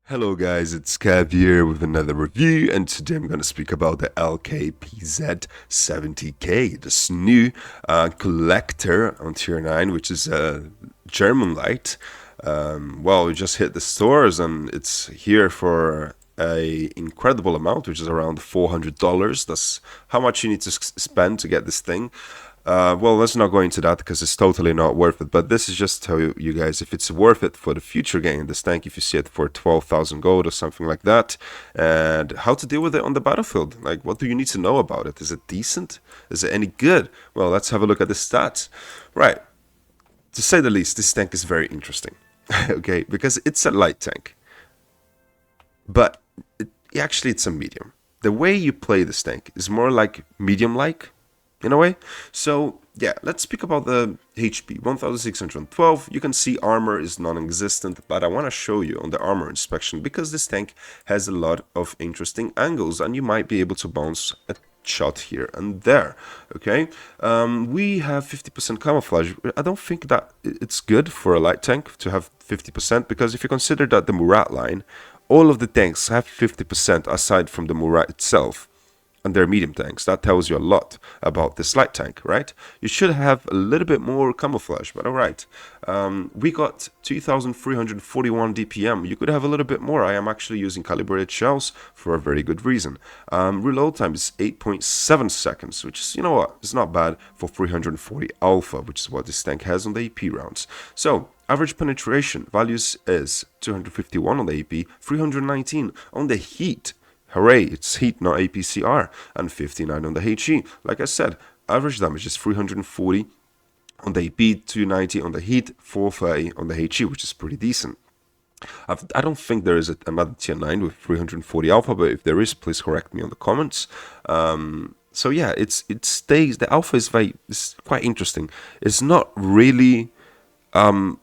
Hello guys, it's Cav here with another review, and today I'm going to speak about the LKpz.70, this new collector on tier 9, which is a German light. Well, we just hit the stores and it's here for a incredible amount, which is around $400. That's how much you need to spend to get this thing. Well, let's not go into that because it's totally not worth it. But this is just to tell you guys if it's worth it for the future game. This tank, if you see it for 12,000 gold or something like that, and how to deal with it on the battlefield. Like, what do you need to know about it? Is it decent? Is it any good? Well, let's have a look at the stats. Right. To say the least, this tank is very interesting. Okay, because it's a light tank, but actually it's a medium. The way you play this tank is more like medium-like in a way. So yeah, let's speak about the HP 1612. You can see armor is non-existent, but I want to show you on the armor inspection because this tank has a lot of interesting angles and you might be able to bounce a shot here and there. Okay, we have 50% camouflage. I don't think that it's good for a light tank to have 50%, because if you consider that the Murat line, all of the tanks have 50% aside from the Murat itself, and they're medium tanks. That tells you a lot about this light tank, right? You should have a little bit more camouflage, but alright. We got 2,341 DPM. You could have a little bit more. I am actually using calibrated shells for a very good reason. Reload time is 8.7 seconds, which is, you know what, it's not bad for 340 alpha, which is what this tank has on the AP rounds. So, average penetration values is 251 on the AP, 319 on the heat. Hooray, it's heat, not APCR, and 59 on the HE. Like I said, average damage is 340 on the AP, 290 on the heat, 430 on the HE, which is pretty decent. I don't think there is another tier 9 with 340 alpha, but if there is, please correct me on the comments. So yeah, it stays, the alpha is quite interesting. It's not really, how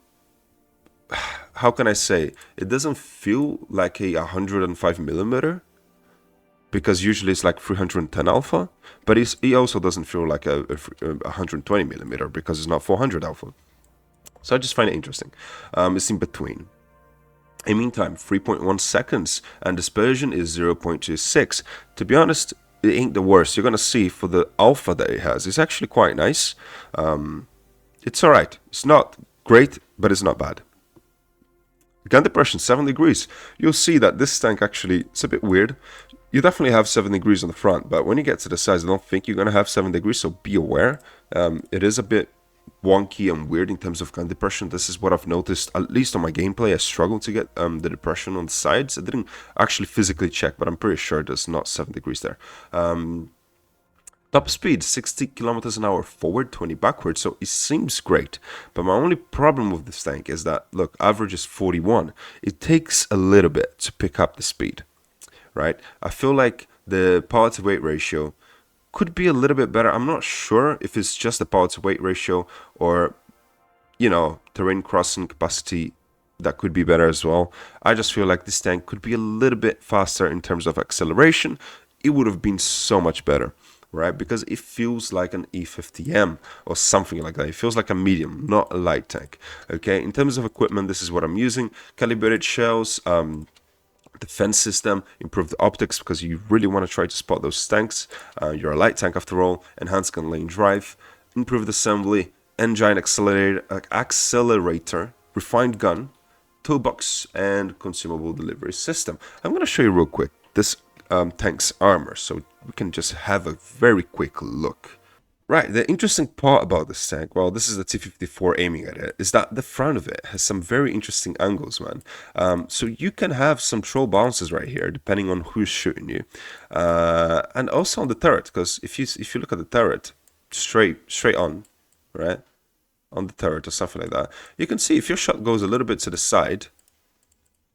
can I say, it doesn't feel like a 105mm, because usually it's like 310 alpha, but it also doesn't feel like a 120mm because it's not 400 alpha. So I just find it interesting. It's in between. In meantime, 3.1 seconds, and dispersion is 0.26. To be honest, it ain't the worst. You're gonna see for the alpha that it has, it's actually quite nice. It's alright. It's not great, but it's not bad. Gun depression 7 degrees. You'll see that this tank actually, it's a bit weird. You definitely have 7 degrees on the front, but when you get to the sides, I don't think you're going to have 7 degrees, so be aware. It is a bit wonky and weird in terms of gun depression. This is what I've noticed, at least on my gameplay. I struggled to get the depression on the sides. I didn't actually physically check, but I'm pretty sure there's not 7 degrees there. Top speed, 60 kilometers an hour forward, 20 backwards, so it seems great. But my only problem with this tank is that, look, average is 41. It takes a little bit to pick up the speed, right? I feel like the power to weight ratio could be a little bit better. I'm not sure if it's just the power to weight ratio or, you know, terrain crossing capacity that could be better as well. I just feel like this tank could be a little bit faster in terms of acceleration. It would have been so much better, right? Because it feels like an E50M or something like that. It feels like a medium, not a light tank. Okay, in terms of equipment, this is what I'm using. Calibrated shells, defense system, improved optics because you really want to try to spot those tanks. You're a light tank after all. Enhanced gun lane drive, improved assembly, engine accelerator, refined gun, toolbox, and consumable delivery system. I'm going to show you real quick this tank's armor, so we can just have a very quick look. Right, the interesting part about this tank, well, this is the T-54 aiming at it, is that the front of it has some very interesting angles, man. So you can have some troll bounces right here, depending on who's shooting you. And also on the turret, because if you look at the turret, straight on, right, on the turret or something like that, you can see if your shot goes a little bit to the side,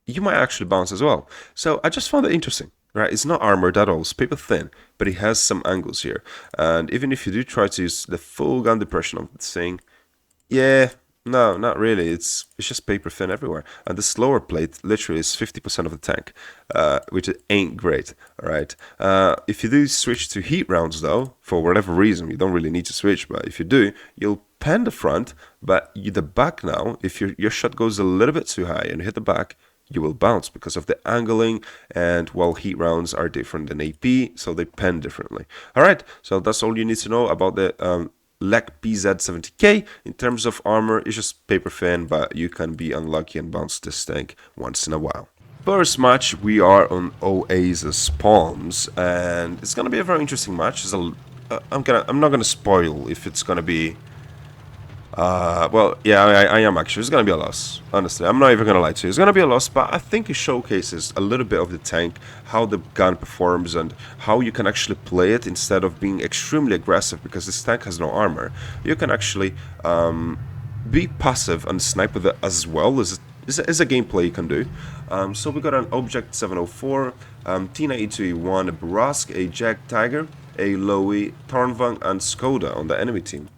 you might actually bounce as well. So I just found it interesting. Right, it's not armored at all, it's paper thin, but it has some angles here. And even if you do try to use the full gun depression of the thing, yeah, no, not really. It's just paper thin everywhere. And the slower plate literally is 50% of the tank, which ain't great, alright? If you do switch to heat rounds though, for whatever reason, you don't really need to switch, but if you do, you'll pan the front, but the back now, if your shot goes a little bit too high and you hit the back, you will bounce because of the angling, and while heat rounds are different than AP, so they pen differently. Alright, so that's all you need to know about the LKpz.70. In terms of armor, it's just paper thin, but you can be unlucky and bounce this tank once in a while. First match, we are on Oasis Palms, and it's gonna be a very interesting match. I'm not gonna spoil if it's gonna be. Well, yeah, I am actually. It's gonna be a loss. Honestly, I'm not even gonna lie to you. It's gonna be a loss, but I think it showcases a little bit of the tank, how the gun performs, and how you can actually play it instead of being extremely aggressive. Because this tank has no armor, you can actually be passive and snipe with it as well as a gameplay you can do. So we got an Object 704, T92E1, a Burask, a Jag Tiger, a Lowy, Tarnvang, and Skoda on the enemy team.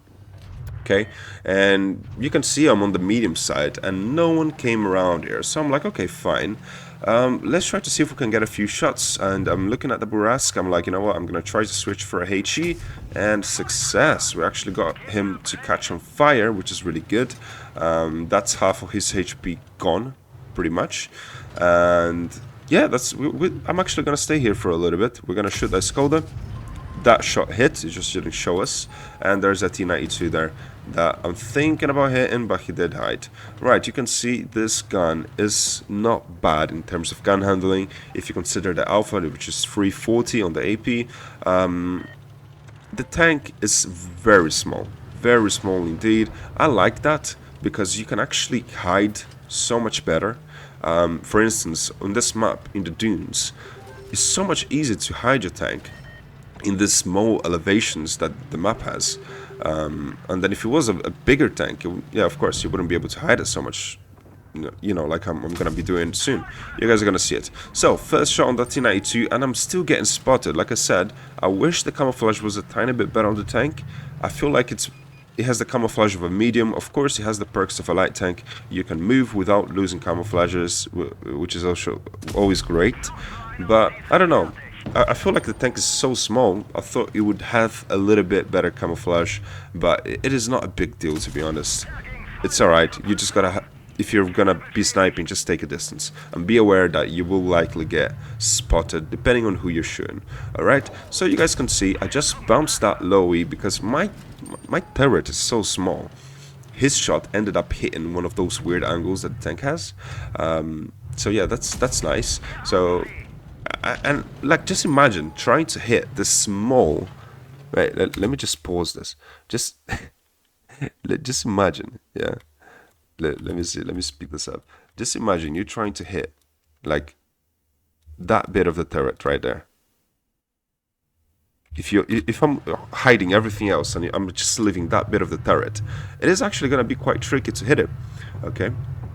Okay, and you can see I'm on the medium side, and no one came around here. So I'm like, okay, fine. Let's try to see if we can get a few shots. And I'm looking at the Burask. I'm like, you know what? I'm gonna try to switch for a HE, and success. We actually got him to catch on fire, which is really good. That's half of his HP gone, pretty much. And yeah, I'm actually gonna stay here for a little bit. We're gonna shoot that Skoda. That shot hit, it just didn't show us. And there's a T92 there that I'm thinking about hitting, but he did hide. Right, you can see this gun is not bad in terms of gun handling. If you consider the alpha, which is 340 on the AP, the tank is very small indeed. I like that because you can actually hide so much better. For instance, on this map in the dunes, it's so much easier to hide your tank in these small elevations that the map has. And then if it was a bigger tank, yeah, of course, you wouldn't be able to hide it so much, you know, like I'm gonna be doing soon. You guys are gonna see it. So, first shot on that T92, and I'm still getting spotted. Like I said, I wish the camouflage was a tiny bit better on the tank. I feel like it has the camouflage of a medium. Of course, it has the perks of a light tank. You can move without losing camouflages, which is also always great. But, I don't know. I feel like the tank is so small. I thought it would have a little bit better camouflage, but it is not a big deal, to be honest. It's alright. You just gotta, if you're gonna be sniping, just take a distance and be aware that you will likely get spotted depending on who you're shooting. Alright, so you guys can see I just bounced that Lowy because my turret is so small. His shot ended up hitting one of those weird angles that the tank has. So yeah, that's nice. So. And like, just imagine trying to hit this small. Right, let me just pause this. Just imagine, yeah. Let me see. Let me speed this up. Just imagine you trying to hit like that bit of the turret right there. If I'm hiding everything else and I'm just leaving that bit of the turret, it is actually gonna be quite tricky to hit it. Okay.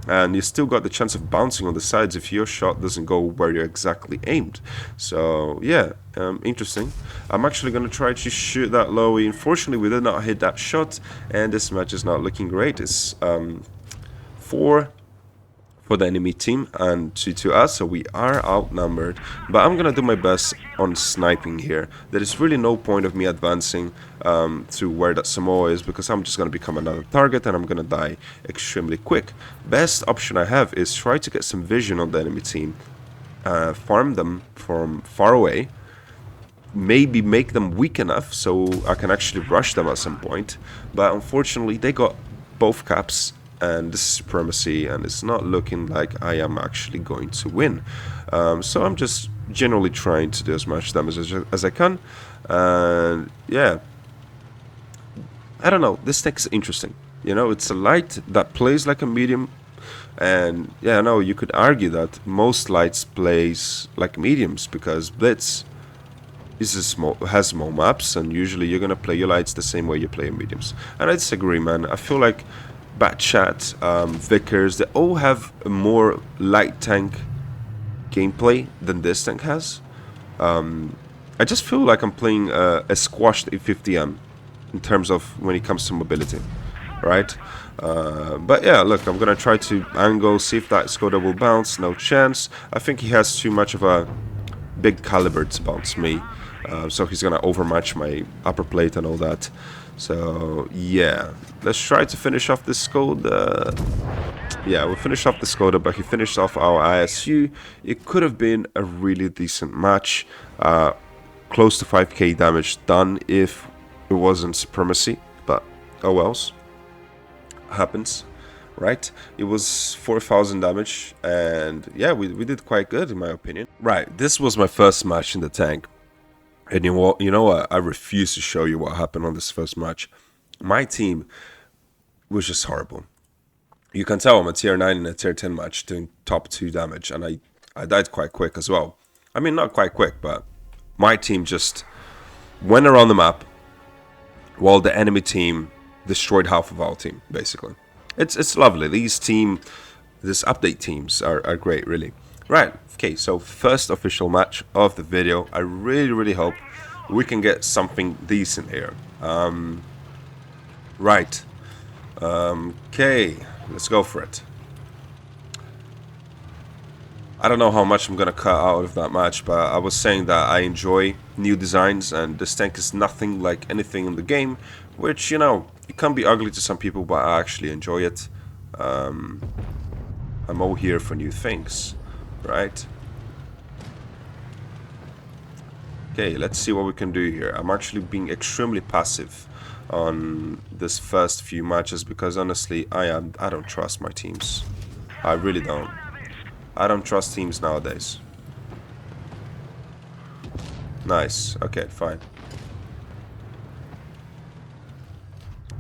And you still got the chance of bouncing on the sides if your shot doesn't go where you're exactly aimed. So yeah, interesting. I'm actually going to try to shoot that Lowy. Unfortunately, we did not hit that shot, and this match is not looking great. It's 4 for the enemy team and 2 to us, so we are outnumbered. But I'm gonna do my best on sniping here. There is really no point of me advancing to where that Samoa is, because I'm just gonna become another target and I'm gonna die extremely quick. Best option I have is try to get some vision on the enemy team, farm them from far away, maybe make them weak enough so I can actually rush them at some point. But unfortunately they got both caps and this is supremacy, and it's not looking like I am actually going to win. So I'm just generally trying to do as much damage as I can. And yeah, I don't know, this tank is interesting. You know, it's a light that plays like a medium. And yeah, no, you could argue that most lights plays like mediums, because Blitz has small maps, and usually you're gonna play your lights the same way you play your mediums. And I disagree, man. I feel like Bat Chat, Vickers, they all have a more light tank gameplay than this tank has. I just feel like I'm playing a squashed 850M in terms of when it comes to mobility, right? But yeah, look, I'm gonna try to angle, see if that Skoda will bounce. No chance. I think he has too much of a big caliber to bounce me. so he's gonna overmatch my upper plate and all that. So yeah, let's try to finish off this code. Yeah, we'll finish off the Skoda, but he finished off our ISU. It could have been a really decent match. Close to 5k damage done if it wasn't supremacy, but oh wells. Happens, right? It was 4,000 damage, and yeah, we did quite good in my opinion. Right, this was my first match in the tank. And you know what? I refuse to show you what happened on this first match. My team was just horrible. You can tell I'm a tier 9 in a tier 10 match doing top 2 damage, and I died quite quick as well. I mean, not quite quick, but my team just went around the map while the enemy team destroyed half of our team, basically. It's lovely. These update teams are great, really. Right, okay, so first official match of the video. I really hope we can get something decent here. Right. Okay, let's go for it. I don't know how much I'm gonna cut out of that match, but I was saying that I enjoy new designs, and this tank is nothing like anything in the game, which, you know, it can be ugly to some people, but I actually enjoy it. I'm all here for new things, right? Okay, let's see what we can do here. I'm actually being extremely passive on this first few matches because honestly I don't trust my teams. I really don't. I don't trust teams nowadays. Nice. Okay, fine.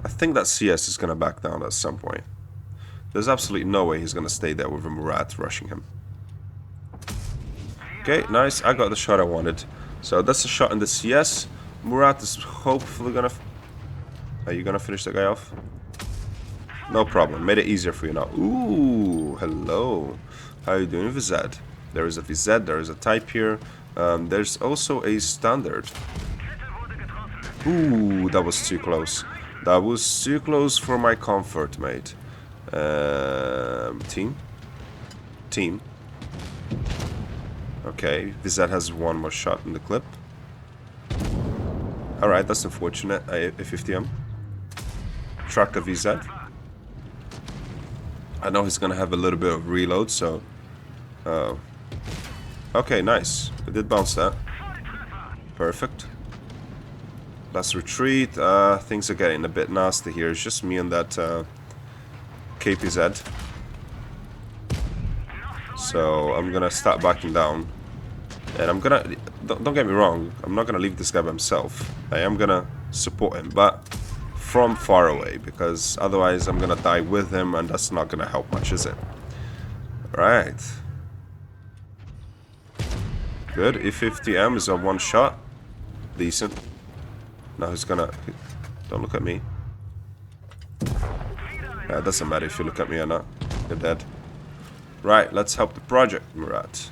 I think that CS is gonna back down at some point. There's absolutely no way he's gonna stay there with a Murat rushing him. Okay, nice. I got the shot I wanted. So that's a shot in the CS. Murat is hopefully gonna... Are you gonna finish the guy off? No problem. Made it easier for you now. Ooh, hello. How are you doing, VZ? There is a VZ, there is a type here. There's also a standard. Ooh, that was too close. That was too close for my comfort, mate. Team? Team. Okay, VZ has one more shot in the clip. Alright, that's unfortunate. A 50M. Track a VZ. I know he's gonna have a little bit of reload, so... okay, nice. We did bounce that. Perfect. Let's retreat. Things are getting a bit nasty here. It's just me and that LKpz. So I'm gonna start backing down. And I'm gonna... Don't get me wrong, I'm not gonna leave this guy by himself. I am gonna support him, but from far away, because otherwise I'm gonna die with him, and that's not gonna help much, is it? Right. Good. E50M is a one shot. Decent. Now he's gonna... Don't look at me. It doesn't matter if you look at me or not. You're dead. Right, let's help the project, Murat.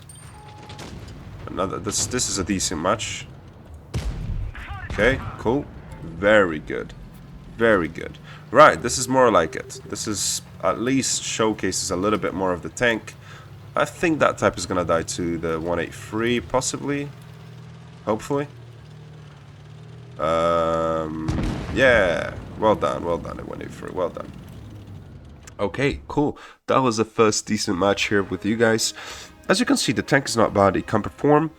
Another... This is a decent match. Okay, cool. Very good. Very good. Right, this is more like it. This is at least showcases a little bit more of the tank. I think that type is gonna die to the 183, possibly. Hopefully. Yeah. Well done at 183. Well done. Okay, cool. That was the first decent match here with you guys. As you can see, the tank is not bad. It can perform.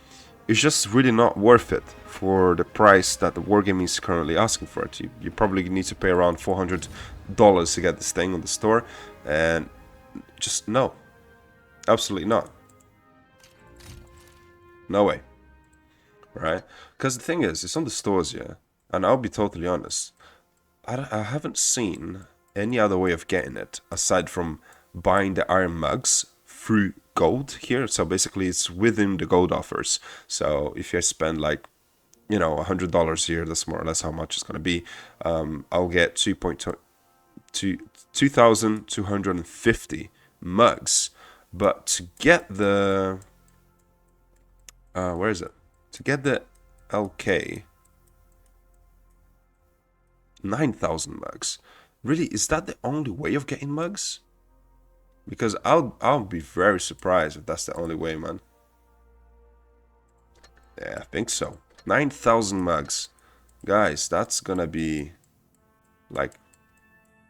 It's just really not worth it for the price that the Wargaming is currently asking for it. You probably need to pay around $400 to get this thing on the store, and just no. Absolutely not. No way. Right? Because the thing is, it's on the stores, yeah. And I'll be totally honest. I haven't seen any other way of getting it aside from buying the iron mugs through gold here. So basically it's within the gold offers. So if I spend like, you know, $100 here, that's more or less how much it's going to be. I'll get 2,250 mugs. But to get the... where is it? To get the LK... 9,000 mugs. Really, is that the only way of getting mugs? Because I'll be very surprised if that's the only way, man. Yeah, I think so. 9,000 mugs. Guys, that's gonna be like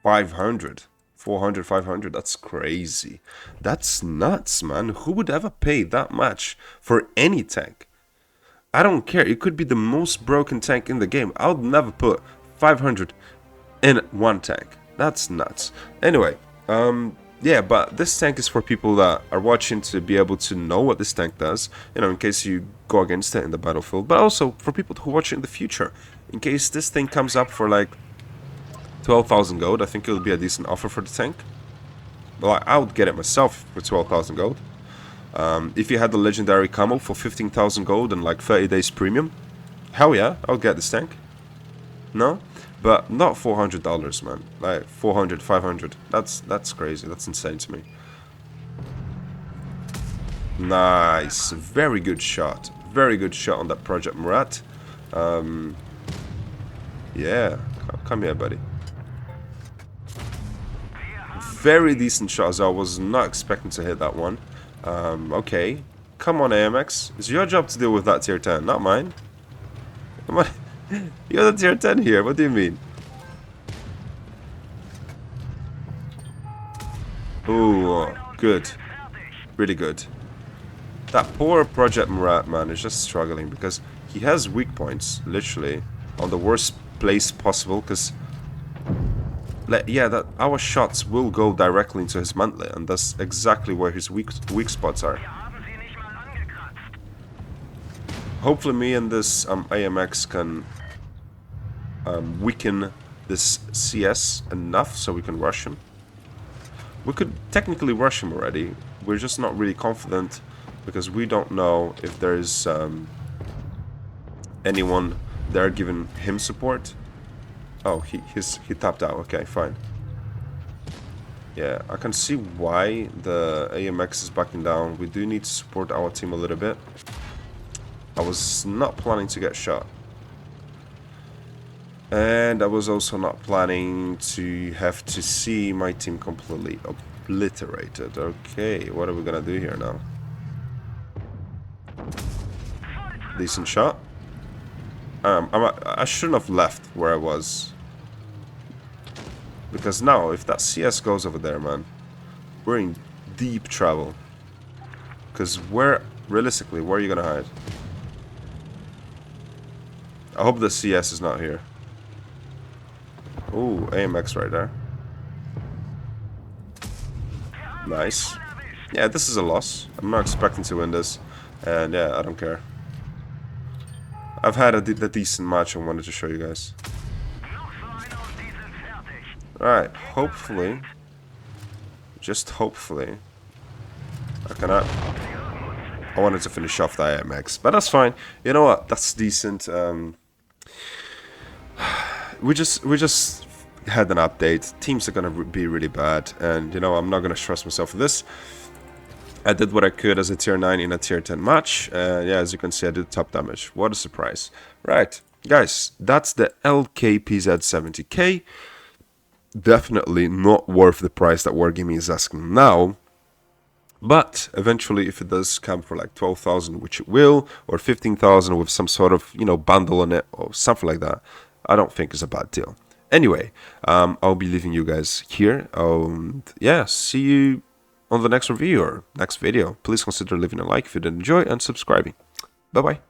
500. 400, 500, that's crazy. That's nuts, man. Who would ever pay that much for any tank? I don't care. It could be the most broken tank in the game. I would never put 500 in one tank. That's nuts. Anyway, yeah, but this tank is for people that are watching to be able to know what this tank does, you know, in case you go against it in the battlefield, but also for people who watch it in the future, in case this thing comes up for like 12,000 gold. I think it would be a decent offer for the tank. Well, I would get it myself for 12,000 gold. If you had the legendary camo for 15,000 gold and like 30 days premium, hell yeah, I'll get this tank. No? But not $400, man. Like 400, 500. That's crazy. That's insane to me. Nice. Very good shot. Very good shot on that Project Murat. Yeah. Come here, buddy. Very decent shot as I was not expecting to hit that one. Okay. Come on, AMX. It's your job to deal with that tier 10, not mine. Come on. You're the tier 10 here. What do you mean? Ooh, good. Really good. That poor Project Murat, man, is just struggling because he has weak points, literally, on the worst place possible, because yeah, that our shots will go directly into his mantlet, and that's exactly where his weak spots are. Hopefully me and this AMX can weaken this CS enough so we can rush him. We could technically rush him already, we're just not really confident because we don't know if there's anyone there giving him support. Oh, he tapped out. Okay, fine. Yeah, I can see why the AMX is backing down. We do need to support our team a little bit. I was not planning to get shot. And I was also not planning to have to see my team completely obliterated. Okay, what are we gonna do here now? Decent shot. I shouldn't have left where I was. Because now, if that CS goes over there, man, we're in deep trouble. Because realistically, where are you gonna hide? I hope the CS is not here. Ooh, AMX right there. Nice. Yeah, this is a loss. I'm not expecting to win this. And yeah, I don't care. I've had a decent match I wanted to show you guys. Alright, hopefully, just hopefully, I wanted to finish off the AMX, but that's fine. You know what? That's decent. We just had an update. Teams are gonna be really bad, and you know I'm not gonna stress myself for this. I did what I could as a tier 9 in a tier 10 match. Yeah, as you can see, I did top damage. What a surprise! Right, guys, that's the LKpz.70. Definitely not worth the price that Wargaming is asking now. But eventually, if it does come for like 12,000, which it will, or 15,000 with some sort of, you know, bundle on it or something like that, I don't think it's a bad deal. Anyway, I'll be leaving you guys here. Yeah, see you on the next review or next video. Please consider leaving a like if you did enjoy and subscribing. Bye bye.